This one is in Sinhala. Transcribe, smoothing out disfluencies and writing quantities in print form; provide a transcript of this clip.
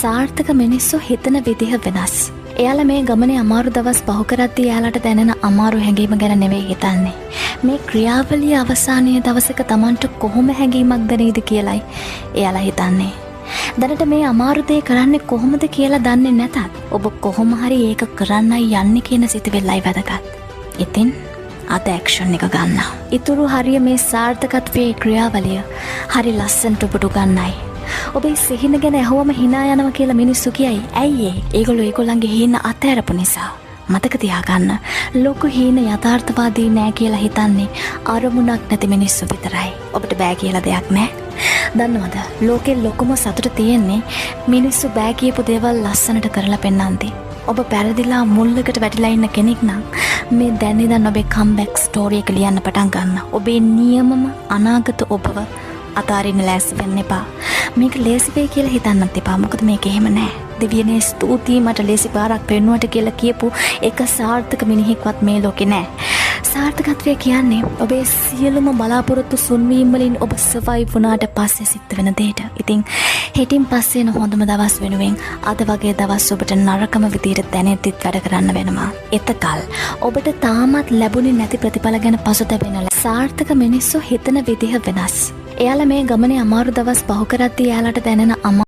සාර්ථක මිනිස්සු හිතන විදිහ වෙනස්. එයාලා මේ ගමනේ අමාරු දවස් පහු කරද්දී එයාලට දැනෙන අමාරු හැඟීම ගැන නෙවෙයි හිතන්නේ. මේ ක්‍රියාවලිය අවසානයේ දවසක Tamanට කොහොම හැඟීමක් දැනෙයිද කියලයි එයාලා හිතන්නේ. දැනට මේ අමාරු දේ කරන්නේ කොහොමද කියලා දන්නේ නැතත් ඔබ කොහොම හරි ඒක කරන්නයි යන්නේ කියන සිතුවිල්ලයි වැදගත්. ඉතින් අද ඇක්ෂන් එක ගන්න. ඊතුරු හරිය මේ සාර්ථකත්වයේ ක්‍රියාවලිය හරි ලස්සනට ඔබට ගන්නයි. ඔබේ සිහින ගැන ඇහුවම hina යනවා කියලා මිනිස්සු කියයි. ඇයි ඒ? ඒගොල්ලෝ ඒගොල්ලන්ගේ හීන අතහැරපු නිසා. මතක තියාගන්න. ලොකු හීන යථාර්ථවාදී නෑ කියලා හිතන්නේ අරමුණක් නැති මිනිස්සු විතරයි. ඔබට බෑ කියලා දෙයක් නෑ. දන්නවද? ලෝකේ ලොකුම සතුට තියෙන්නේ මිනිස්සු බෑ කියපු දේවල් ලස්සනට කරලා පෙන්නන්ති. ඔබ පැරදිලා මුල්ලකට වැටිලා ඉන්න කෙනෙක් නම් මේ දැන් ඉඳන් ඔබේ කම්බැක් ස්ටෝරි එක ලියන්න පටන් ගන්න. ඔබේ නියමම අනාගත ඔබව අතාරින්න ලෑස්ති වෙන්න එපා. මේක ලේසි වෙයි කියලා හිතන්නත් එපා. මොකද මේක එහෙම නෑ. දෙවියනේ ස්තුතියි මට ලේසි පාරක් පෙන්නුවට කියලා කියපු එක සාර්ථක මිනිහෙක්වත් මේ ලෝකේ නෑ. සාර්ථකත්වය කියන්නේ ඔබේ සියලුම බලාපොරොත්තු සුන්වීම් වලින් ඔබ සර්වයිව් වුණාට පස්සේ සිද්ධ වෙන දෙයට. ඉතින් හෙටින් පස්සේ එන හොඳම දවස් වෙනුවෙන් අද වගේ දවස් ඔබට නරකම විදියට දැනෙද්දිත් වැඩ කරන්න වෙනවා. එතකල් ඔබට තාමත් ලැබුණේ නැති ප්‍රතිඵල ගැන පසුතැවෙන සාර්ථක මිනිස්සු හිතන විදිහ වෙනස්. එයාලා මේ ගමනේ අමාරු දවස් පහු කරද්දී එයාලට දැනෙන